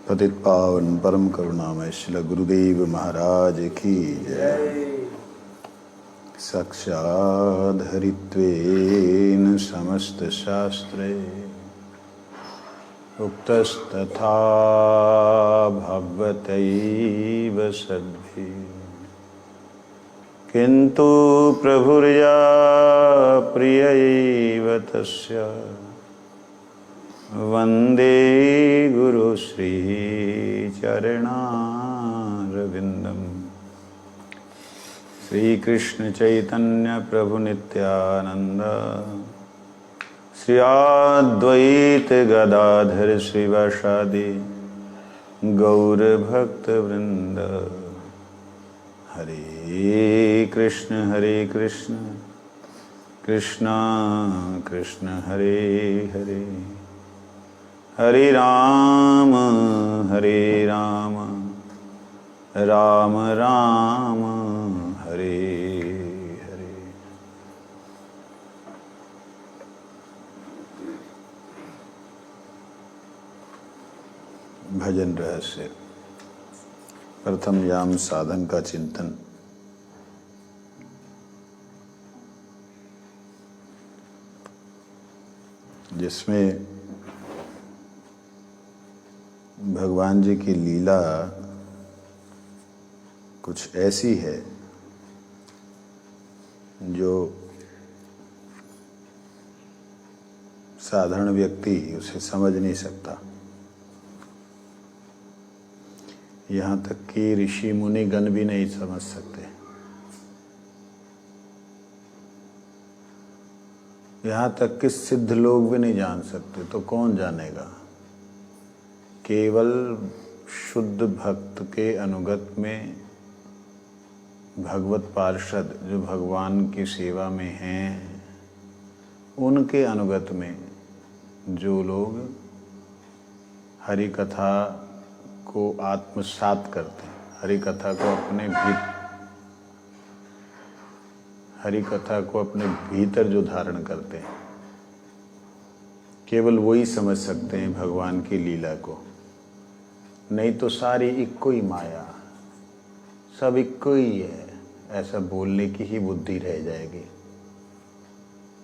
पतित पावन परम करुणामय श्री गुरुदेव महाराज की जय। साक्षात् हरित्वेन समस्त शास्त्रे उक्तस्तथा भगवतैव सद्भिः किन्तु प्रभुर्या प्रियैव तस्य वन्दे गुरुश्री चरणारविन्दम्। श्रीकृष्ण चैतन्य प्रभु नित्यानंद श्री अद्वैत गदाधर श्रीवासादि गौर भक्त वृंद। हरे कृष्ण कृष्ण कृष्ण हरे हरे, हरे राम राम राम हरे हरे। भजन रहस्य प्रथम याम साधन का चिंतन। जिसमें भगवान जी की लीला कुछ ऐसी है जो साधारण व्यक्ति उसे समझ नहीं सकता। यहाँ तक कि ऋषि मुनि गण भी नहीं समझ सकते। यहाँ तक कि सिद्ध लोग भी नहीं जान सकते, तो कौन जानेगा। केवल शुद्ध भक्त के अनुगत में भगवत पार्षद जो भगवान की सेवा में हैं, उनके अनुगत में जो लोग हरि कथा को आत्मसात करते हैं, हरि कथा को अपने भीतर जो धारण करते हैं, केवल वही समझ सकते हैं भगवान की लीला को। नहीं तो सारी इक्को ही माया, सब इक्को ही है, ऐसा बोलने की ही बुद्धि रह जाएगी।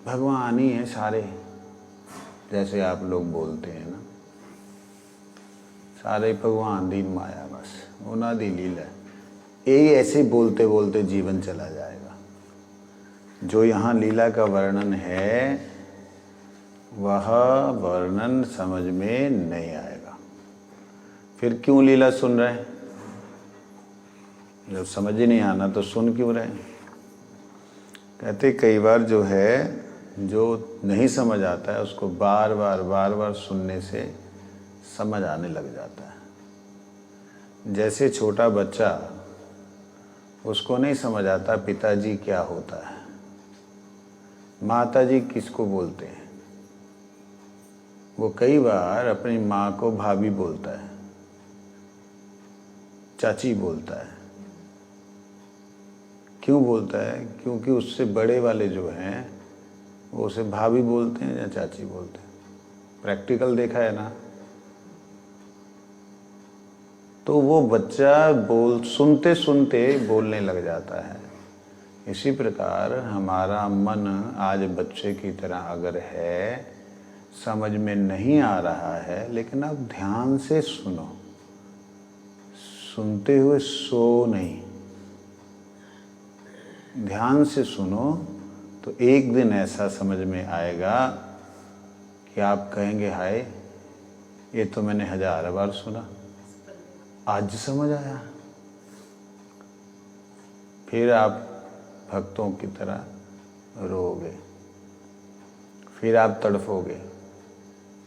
भगवान ही है सारे, जैसे आप लोग बोलते हैं ना, सारे भगवान दी माया, बस उन्हां दी लीला। यही ऐसे बोलते बोलते जीवन चला जाएगा। जो यहाँ लीला का वर्णन है वह वर्णन समझ में नहीं आएगा। फिर क्यों लीला सुन रहे हैं? जब समझ ही नहीं आना तो सुन क्यों रहे हैं? कहते कई बार जो है, जो नहीं समझ आता है उसको बार बार सुनने से समझ आने लग जाता है। जैसे छोटा बच्चा, उसको नहीं समझ आता पिताजी क्या होता है, माताजी किसको बोलते हैं। वो कई बार अपनी माँ को भाभी बोलता है, चाची बोलता है। क्यों बोलता है? क्योंकि उससे बड़े वाले जो हैं वो उसे भाभी बोलते हैं या चाची बोलते हैं। प्रैक्टिकल देखा है ना। तो वो बच्चा सुनते सुनते बोलने लग जाता है। इसी प्रकार हमारा मन आज बच्चे की तरह अगर है, समझ में नहीं आ रहा है, लेकिन आप ध्यान से सुनो, सुनते हुए सो नहीं, ध्यान से सुनो, तो एक दिन ऐसा समझ में आएगा कि आप कहेंगे हाय, ये तो मैंने 1000 बार सुना, आज समझ आया। फिर आप भक्तों की तरह रोओगे, फिर आप तड़फोगे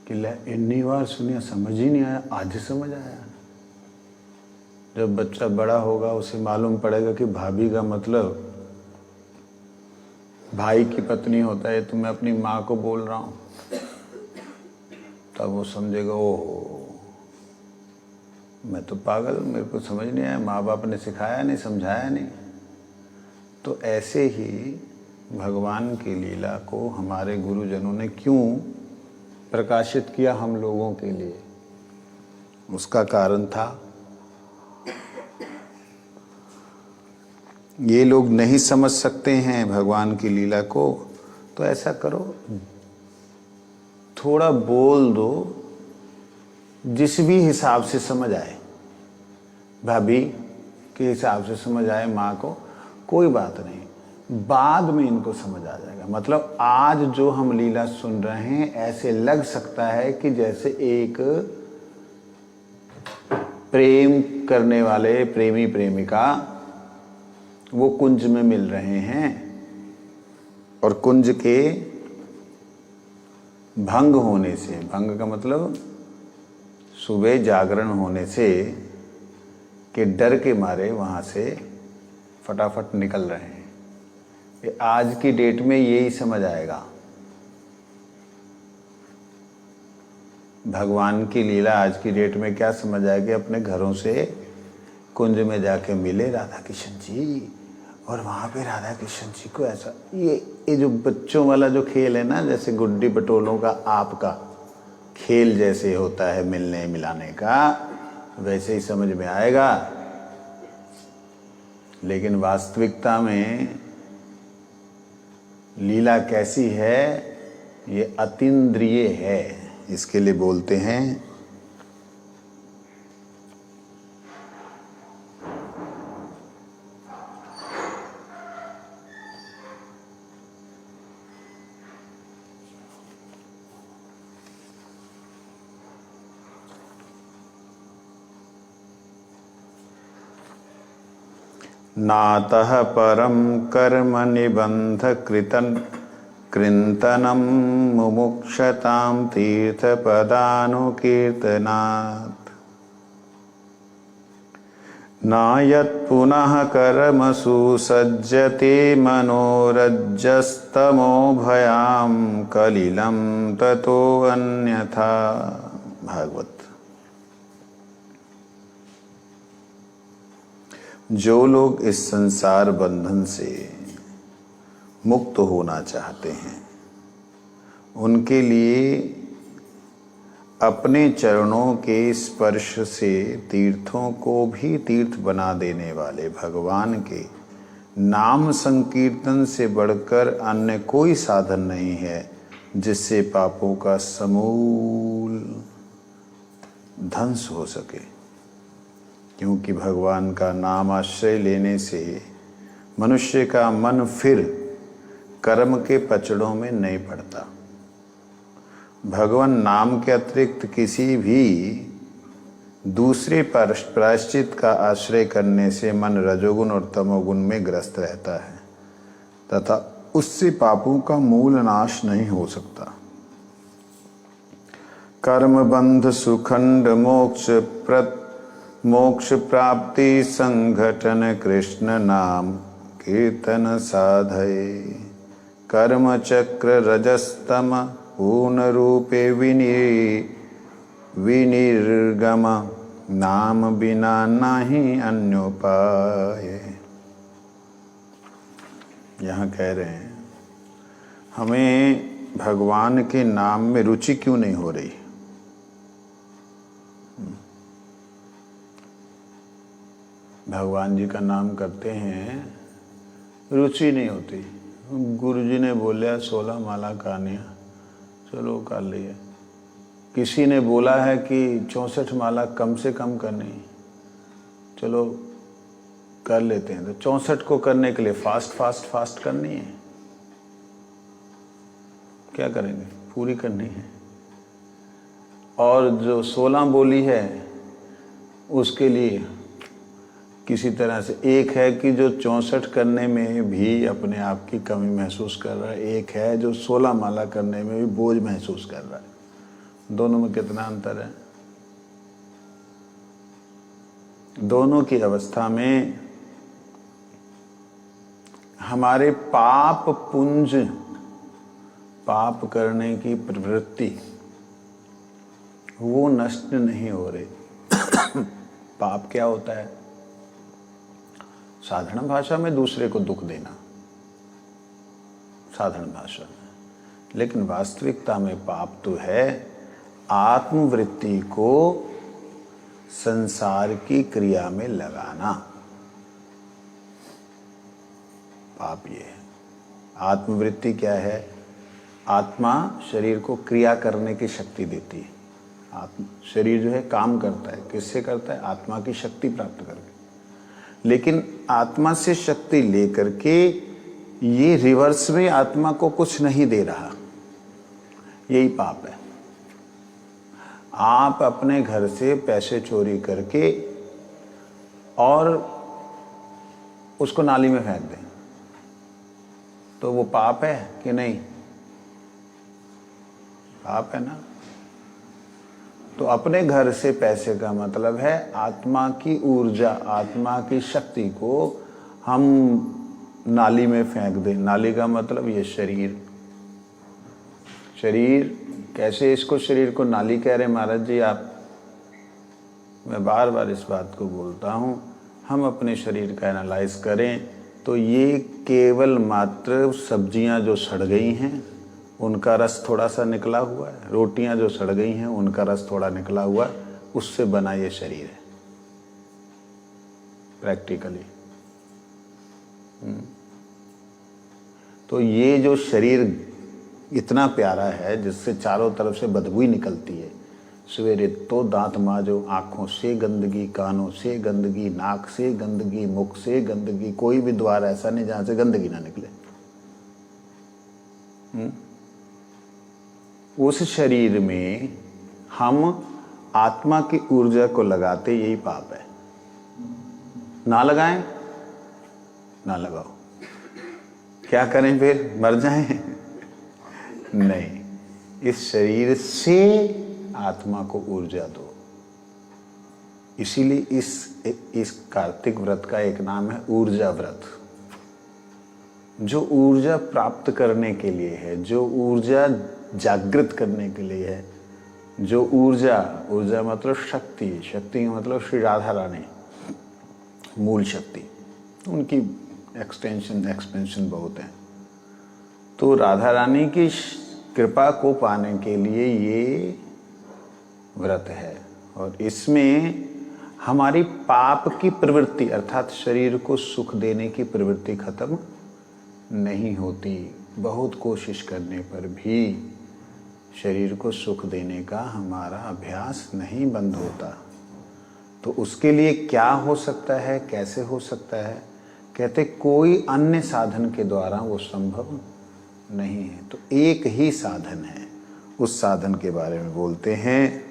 कि ले इतनी बार सुनिया समझ ही नहीं आया, आज समझ आया। जब बच्चा बड़ा होगा उसे मालूम पड़ेगा कि भाभी का मतलब भाई की पत्नी होता है, तो मैं अपनी माँ को बोल रहा हूँ, तब वो समझेगा ओह मैं तो पागल, मेरे को समझ नहीं आया, माँ बाप ने सिखाया नहीं, समझाया नहीं। तो ऐसे ही भगवान की लीला को हमारे गुरुजनों ने क्यों प्रकाशित किया हम लोगों के लिए, उसका कारण था। ये लोग नहीं समझ सकते हैं भगवान की लीला को, तो ऐसा करो, थोड़ा बोल दो जिस भी हिसाब से समझ आए, भाभी के हिसाब से समझ आए, माँ को, कोई बात नहीं, बाद में इनको समझ आ जाएगा। मतलब आज जो हम लीला सुन रहे हैं ऐसे लग सकता है कि जैसे एक प्रेम करने वाले प्रेमी प्रेमिका वो कुंज में मिल रहे हैं और कुंज के भंग होने से, भंग का मतलब सुबह जागरण होने से के डर के मारे वहाँ से फटाफट निकल रहे हैं। ये आज की डेट में यही समझ आएगा। भगवान की लीला आज की डेट में क्या समझ आएगी, अपने घरों से कुंज में जाके मिले राधा कृष्ण जी, और वहाँ पे राधा कृष्ण जी को ऐसा, ये जो बच्चों वाला जो खेल है ना, जैसे गुड्डी पटोलों का आपका खेल जैसे होता है मिलने मिलाने का, वैसे ही समझ में आएगा। लेकिन वास्तविकता में लीला कैसी है, ये अतीन्द्रिय है। इसके लिए बोलते हैं नातः परं कर्म निबंध कृन्तनं मुमुक्षतां तीर्थपदानुकीर्तनात्। न यत्पुनः कर्मसु सज्जते मनोरज्जस्तमो भयां कलिलं ततो अन्यथा। भागवत। जो लोग इस संसार बंधन से मुक्त होना चाहते हैं, उनके लिए अपने चरणों के स्पर्श से तीर्थों को भी तीर्थ बना देने वाले भगवान के नाम संकीर्तन से बढ़कर अन्य कोई साधन नहीं है जिससे पापों का समूल ध्वंस हो सके। क्योंकि भगवान का नाम आश्रय लेने से मनुष्य का मन फिर कर्म के पचड़ों में नहीं पड़ता। भगवान नाम के अतिरिक्त किसी भी दूसरे प्रायश्चित का आश्रय करने से मन रजोगुण और तमोगुण में ग्रस्त रहता है तथा उससे पापों का मूल नाश नहीं हो सकता। कर्म बंध सुखंड मोक्ष प्राप्ति संघटन कृष्ण नाम कीर्तन साधये। कर्म चक्र रजस्तम पूर्ण रूपे विनिर्गम नाम बिना नहीं अन्योपाय। यहाँ कह रहे हैं हमें भगवान के नाम में रुचि क्यों नहीं हो रही। भगवान जी का नाम करते हैं, रुचि नहीं होती। गुरुजी ने बोला 16 माला करनिया, चलो कर लिया। किसी ने बोला है कि 64 माला कम से कम करनी, चलो कर लेते हैं। तो 64 को करने के लिए फास्ट करनी है। क्या करेंगे, पूरी करनी है। और जो 16 बोली है उसके लिए किसी तरह से, एक है कि जो 64 करने में भी अपने आप की कमी महसूस कर रहा है, एक है जो 16 माला करने में भी बोझ महसूस कर रहा है। दोनों में कितना अंतर है। दोनों की अवस्था में हमारे पाप पुंज, पाप करने की प्रवृत्ति वो नष्ट नहीं हो रही। पाप क्या होता है? साधारण भाषा में दूसरे को दुख देना, साधारण भाषा में। लेकिन वास्तविकता में पाप तो है आत्मवृत्ति को संसार की क्रिया में लगाना, पाप ये है। आत्मवृत्ति क्या है? आत्मा शरीर को क्रिया करने की शक्ति देती है। शरीर जो है काम करता है, किससे करता है? आत्मा की शक्ति प्राप्त करके। लेकिन आत्मा से शक्ति लेकर के ये रिवर्स में आत्मा को कुछ नहीं दे रहा, यही पाप है। आप अपने घर से पैसे चोरी करके और उसको नाली में फेंक दें तो वो पाप है कि नहीं? पाप है ना। तो अपने घर से पैसे का मतलब है आत्मा की ऊर्जा, आत्मा की शक्ति को हम नाली में फेंक दें। नाली का मतलब ये शरीर। शरीर कैसे इसको शरीर को नाली कह रहे हैं महाराज जी आप? मैं बार बार इस बात को बोलता हूँ, हम अपने शरीर का एनालाइज करें तो ये केवल मात्र सब्जियां जो सड़ गई हैं उनका रस थोड़ा सा निकला हुआ है, रोटियां जो सड़ गई हैं उनका रस थोड़ा निकला हुआ है, उससे बना ये शरीर है प्रैक्टिकली। तो ये जो शरीर इतना प्यारा है जिससे चारों तरफ से बदबू ही निकलती है, सवेरे तो दांत मांजो, आंखों से गंदगी, कानों से गंदगी, नाक से गंदगी, मुख से गंदगी, कोई भी द्वार ऐसा नहीं जहां से गंदगी ना निकले। उस शरीर में हम आत्मा की ऊर्जा को लगाते, यही पाप है। ना लगाएं, ना लगाओ, क्या करें फिर? मर जाएं? नहीं, इस शरीर से आत्मा को ऊर्जा दो। इसीलिए इस कार्तिक व्रत का एक नाम है ऊर्जा व्रत। जो ऊर्जा प्राप्त करने के लिए है, जो ऊर्जा जागृत करने के लिए है, जो ऊर्जा मतलब शक्ति, शक्ति का मतलब श्री राधा रानी मूल शक्ति, उनकी एक्सपेंशन बहुत है। तो राधा रानी की कृपा को पाने के लिए ये व्रत है और इसमें हमारी पाप की प्रवृत्ति अर्थात शरीर को सुख देने की प्रवृत्ति खत्म नहीं होती। बहुत कोशिश करने पर भी शरीर को सुख देने का हमारा अभ्यास नहीं बंद होता। तो उसके लिए क्या हो सकता है, कैसे हो सकता है? कहते कोई अन्य साधन के द्वारा वो संभव नहीं है। तो एक ही साधन है, उस साधन के बारे में बोलते हैं।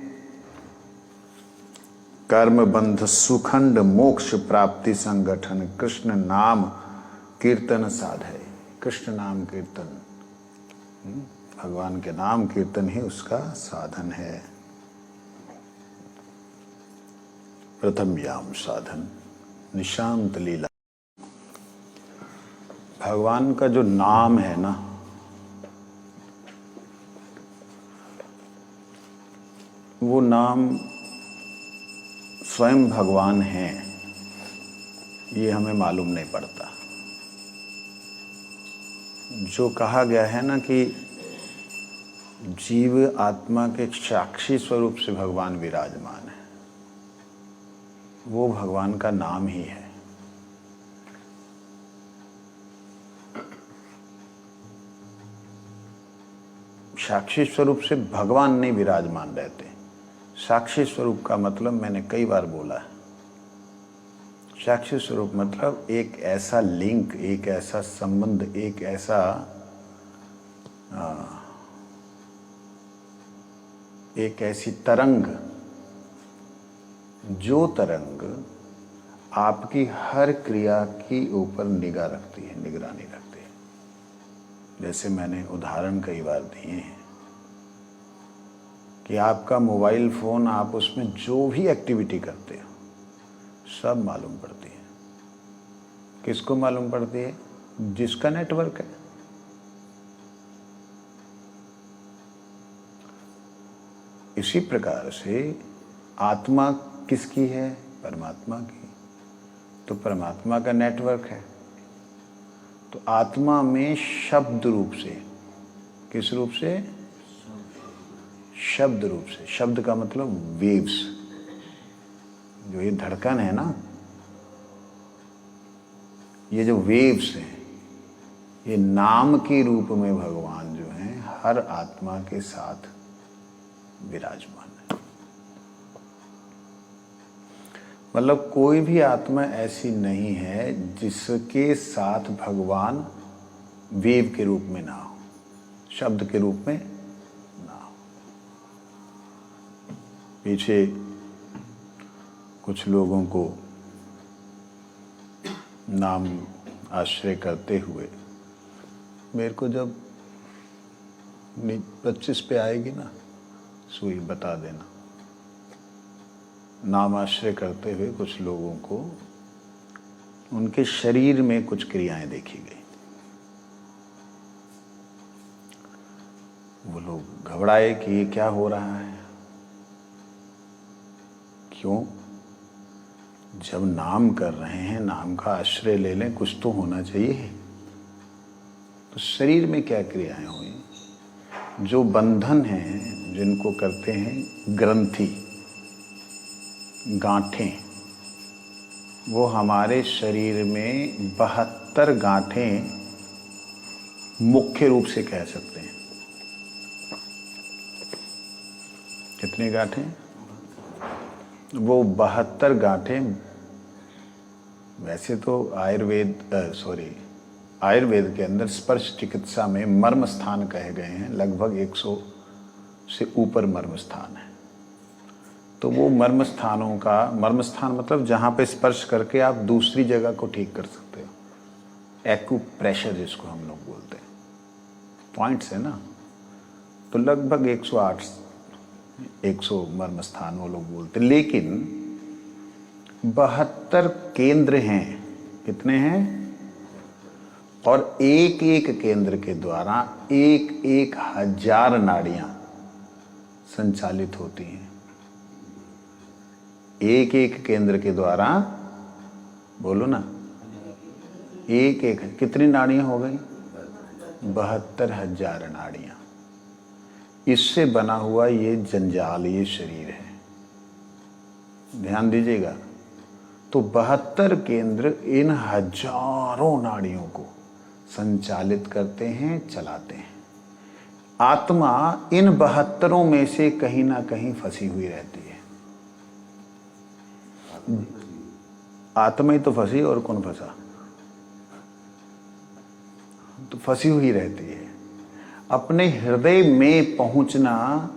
कर्म बंध सुखंड मोक्ष प्राप्ति संगठन कृष्ण नाम कीर्तन साधय। कृष्ण नाम कीर्तन, भगवान के नाम कीर्तन ही उसका साधन है। प्रथम याम साधन निशांत लीला। भगवान का जो नाम है ना, वो नाम स्वयं भगवान है, ये हमें मालूम नहीं पड़ता। जो कहा गया है ना कि जीव आत्मा के साक्षी स्वरूप से भगवान विराजमान है, वो भगवान का नाम ही है। साक्षी स्वरूप से भगवान नहीं विराजमान रहते। साक्षी स्वरूप का मतलब मैंने कई बार बोला है। साक्षी स्वरूप मतलब एक ऐसा लिंक, एक ऐसा संबंध, एक ऐसा एक ऐसी तरंग, जो तरंग आपकी हर क्रिया की ऊपर निगाह रखती है, निगरानी रखती है। जैसे मैंने उदाहरण कई बार दिए हैं कि आपका मोबाइल फ़ोन, आप उसमें जो भी एक्टिविटी करते हो सब मालूम पड़ती है। किसको मालूम पड़ती है? जिसका नेटवर्क है। इसी प्रकार से आत्मा किसकी है? परमात्मा की। तो परमात्मा का नेटवर्क है। तो आत्मा में शब्द रूप से, किस रूप से? शब्द रूप से। शब्द का मतलब वेव्स, जो ये धड़कन है ना, ये जो वेव्स हैं, ये नाम के रूप में भगवान जो हैं हर आत्मा के साथ विराजमान है। मतलब कोई भी आत्मा ऐसी नहीं है जिसके साथ भगवान वेव के रूप में ना हो, शब्द के रूप में ना हो। पीछे कुछ लोगों को नाम आश्रय करते हुए, मेरे को जब 25 पे आएगी ना सुई बता देना, नाम आश्रय करते हुए कुछ लोगों को उनके शरीर में कुछ क्रियाएं देखी गई। वो लोग घबराए कि ये क्या हो रहा है, क्यों? जब नाम कर रहे हैं, नाम का आश्रय ले लें, कुछ तो होना चाहिए। तो शरीर में क्या क्रियाएं हुई? जो बंधन हैं, जिनको करते हैं ग्रंथि, गांठें, वो हमारे शरीर में 72 गांठें मुख्य रूप से कह सकते हैं। कितनी गांठें? वो 72 गांठें वैसे तो आयुर्वेद के अंदर स्पर्श चिकित्सा में मर्म स्थान कहे गए हैं। लगभग 100 से ऊपर मर्म स्थान है। तो वो मर्म स्थान मतलब जहाँ पे स्पर्श करके आप दूसरी जगह को ठीक कर सकते हो। एक्यूप्रेशर जिसको हम लोग बोलते हैं, पॉइंट्स है ना। तो लगभग 100 मर्म स्थान वो लोग बोलते हैं। लेकिन 72 केंद्र हैं। कितने हैं? और एक एक केंद्र के द्वारा 1,000 नाड़ियां संचालित होती हैं। एक एक केंद्र के द्वारा, बोलो ना, एक कितनी नाड़ियां हो गई? 72,000 नाड़ियां। इससे बना हुआ ये जंजाल, ये शरीर है। ध्यान दीजिएगा। तो 72 केंद्र इन हजारों नाड़ियों को संचालित करते हैं, चलाते हैं। आत्मा इन 72 में से कहीं ना कहीं फंसी हुई रहती है। आत्मा ही तो फंसी, और कौन फंसा? तो फंसी हुई रहती है। अपने हृदय में पहुंचना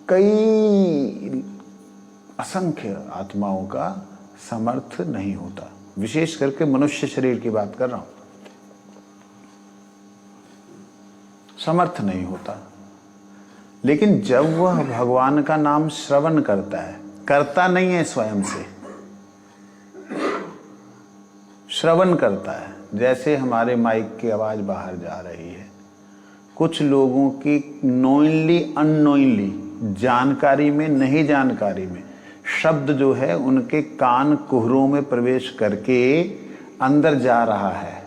कई असंख्य आत्माओं का समर्थ नहीं होता। विशेष करके मनुष्य शरीर की बात कर रहा हूं, समर्थ नहीं होता। लेकिन जब वह भगवान का नाम श्रवण करता है, करता नहीं है स्वयं से, श्रवण करता है। जैसे हमारे माइक की आवाज बाहर जा रही है, कुछ लोगों की नोइंगली अननोइंगली, जानकारी में नहीं जानकारी में, शब्द जो है उनके कान कुहरों में प्रवेश करके अंदर जा रहा है।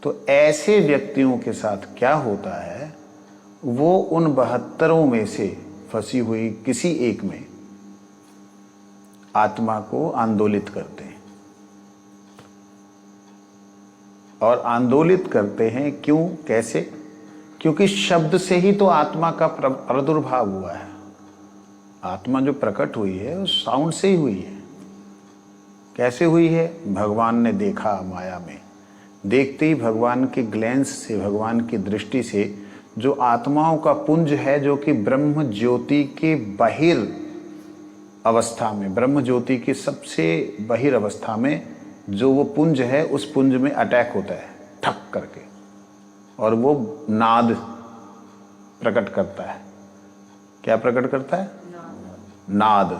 तो ऐसे व्यक्तियों के साथ क्या होता है, वो उन 72 में से फंसी हुई किसी एक में आत्मा को आंदोलित करते हैं। और आंदोलित करते हैं क्यों, कैसे? क्योंकि शब्द से ही तो आत्मा का प्रादुर्भाव हुआ है। आत्मा जो प्रकट हुई है वो साउंड से ही हुई है। कैसे हुई है? भगवान ने देखा माया में, देखते ही भगवान के ग्लैंस से, भगवान की दृष्टि से जो आत्माओं का पुंज है, जो कि ब्रह्म ज्योति के बहिर अवस्था में, ब्रह्म ज्योति की सबसे बहिर अवस्था में जो वो पुंज है, उस पुंज में अटैक होता है ठक करके, और वो नाद प्रकट करता है। क्या प्रकट करता है? नाद।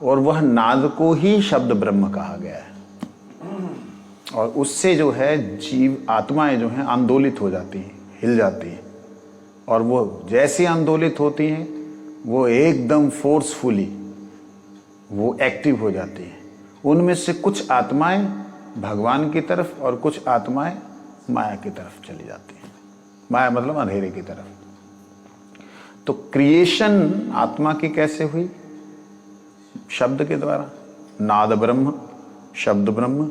और वह नाद को ही शब्द ब्रह्म कहा गया है। और उससे जो है जीव आत्माएं जो हैं आंदोलित हो जाती हैं, हिल जाती हैं। और वो जैसे आंदोलित होती हैं, वो एकदम फोर्सफुली वो एक्टिव हो जाती हैं। उनमें से कुछ आत्माएं भगवान की तरफ और कुछ आत्माएं माया की तरफ चली जाती हैं। माया मतलब अंधेरे की तरफ। तो क्रिएशन आत्मा की कैसे हुई? शब्द के द्वारा। नाद ब्रह्म, शब्द ब्रह्म।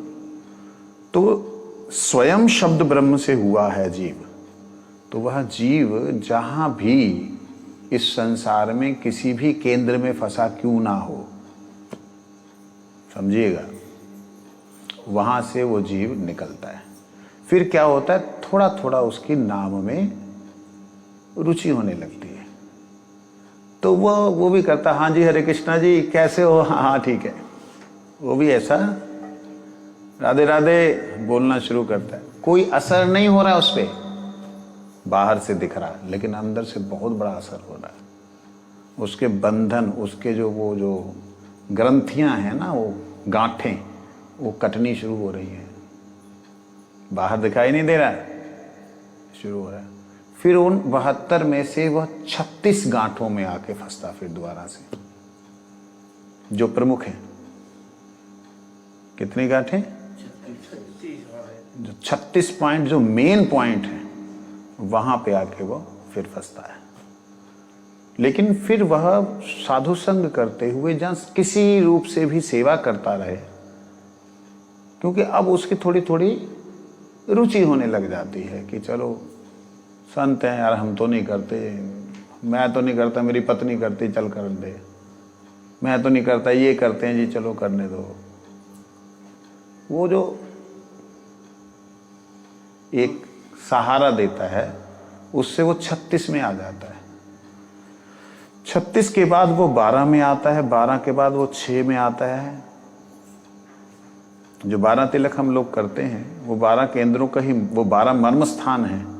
तो स्वयं शब्द ब्रह्म से हुआ है जीव, तो वह जीव जहां भी इस संसार में किसी भी केंद्र में फंसा क्यों ना हो, समझिएगा, वहां से वो जीव निकलता है। फिर क्या होता है, थोड़ा थोड़ा उसकी नाम में रुचि होने लगती है, तो वो भी करता, हाँ जी हरे कृष्णा जी कैसे हो, हाँ हाँ ठीक है, वो भी ऐसा राधे राधे बोलना शुरू करता है। कोई असर नहीं हो रहा है उस पर, बाहर से दिख रहा है, लेकिन अंदर से बहुत बड़ा असर हो रहा है। उसके बंधन, उसके जो वो जो ग्रंथियां हैं ना, वो गांठें, वो कटनी शुरू हो रही हैं। बाहर दिखाई नहीं दे रहा है, शुरू हो रहा है। फिर उन 72 में से वह 36 गांठों में आके फंसता फिर दोबारा से, जो प्रमुख है। कितनी गांठें? जो 36 पॉइंट, जो मेन पॉइंट है, वहां पे आके वो फिर फंसता है। लेकिन फिर वह साधु संग करते हुए जहां किसी रूप से भी सेवा करता रहे, क्योंकि अब उसकी थोड़ी थोड़ी रुचि होने लग जाती है कि चलो संत हैं यार, हम तो नहीं करते, मैं तो नहीं करता, मेरी पत्नी करती, चल कर दे, मैं तो नहीं करता, ये करते हैं जी, चलो करने दो। वो जो एक सहारा देता है, उससे वो 36 में आ जाता है। 36 के बाद वो 12 में आता है, 12 के बाद वो 6 में आता है। जो 12 तिलक हम लोग करते हैं, वो 12 केंद्रों का ही, वो 12 मर्म स्थान है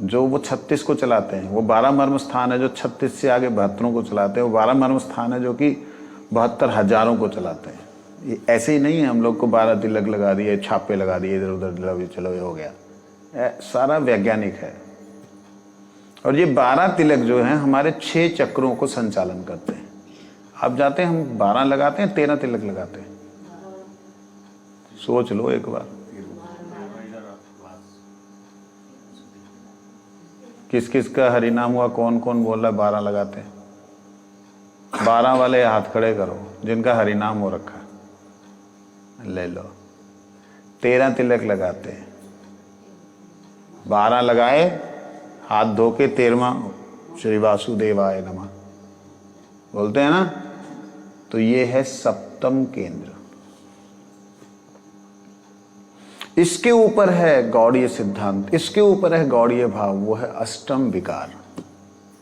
जो वो 36 को चलाते हैं। वो 12 मर्म स्थान है जो 36 से आगे 72 को चलाते हैं। वो 12 मर्म स्थान है जो कि 72,000 को चलाते हैं। ये ऐसे ही नहीं है हम लोग को 12 तिलक लगा दिए, छापे लगा दिए इधर उधर, चलो ये हो गया, सारा वैज्ञानिक है। और ये 12 तिलक जो है हमारे 6 चक्रों को संचालन करते हैं। आप जाते हैं, हम 12 लगाते हैं, 13 तिलक लगाते हैं। सोच लो एक बार, किस किस का हरिनाम हुआ, कौन कौन बोल रहा है 12 लगाते हैं? 12 वाले हाथ खड़े करो जिनका हरिनाम हो रखा है, ले लो। 13 तिलक लगाते हैं, 12 लगाए, हाथ धो के 13वां श्री वासुदेवाय नमः बोलते हैं ना। तो ये है सप्तम केंद्र। इसके ऊपर है गौड़ीय सिद्धांत, इसके ऊपर है गौड़ीय भाव, वो है अष्टम विकार,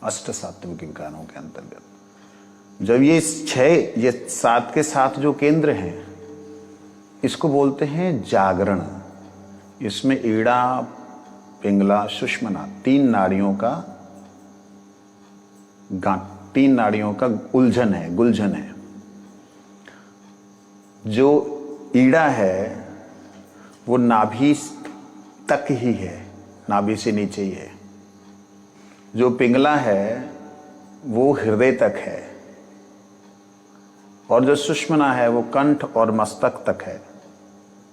अष्ट सात्विक विकारों के अंतर्गत। जब ये 6, ये 7 के 7 जो केंद्र हैं, इसको बोलते हैं जागरण। इसमें ईड़ा, पिंगला, सुषुम्ना, 3 नाड़ियों का गांठ, 3 नाड़ियों का उलझन है, गुलझन है। जो ईड़ा है वो नाभि तक ही है, नाभि से नीचे ही है। जो पिंगला है वो हृदय तक है, और जो सुषुम्ना है वो कंठ और मस्तक तक है।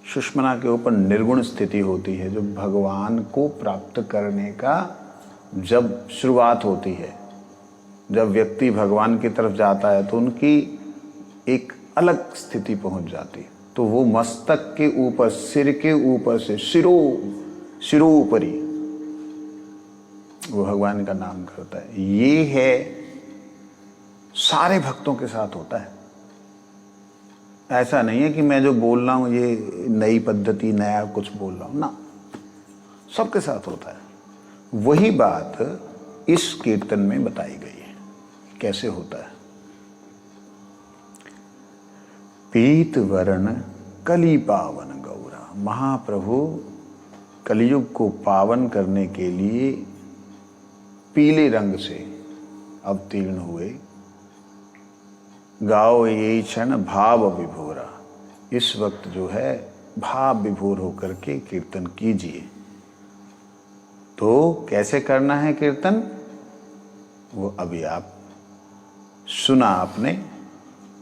सुषुम्ना के ऊपर निर्गुण स्थिति होती है, जो भगवान को प्राप्त करने का जब शुरुआत होती है, जब व्यक्ति भगवान की तरफ जाता है तो उनकी एक अलग स्थिति पहुंच जाती है। तो वो मस्तक के ऊपर, सिर के ऊपर से सिरोपरि वो भगवान का नाम करता है। ये है, सारे भक्तों के साथ होता है। ऐसा नहीं है कि मैं जो बोल रहा हूं ये नई पद्धति, नया कुछ बोल रहा हूं ना, सबके साथ होता है। वही बात इस कीर्तन में बताई गई है, कैसे होता है। पीत वर्ण कली पावन गौरा, महाप्रभु कलयुग को पावन करने के लिए पीले रंग से अवतीर्ण हुए। गाओ ये क्षण भाव विभोरा, इस वक्त जो है भाव विभोर होकर के कीर्तन कीजिए। तो कैसे करना है कीर्तन, वो अभी आप सुना आपने।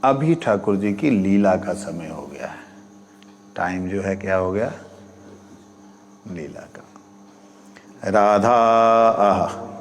अभी ठाकुर जी की लीला का समय हो गया है। टाइम जो है क्या हो गया, लीला का। राधा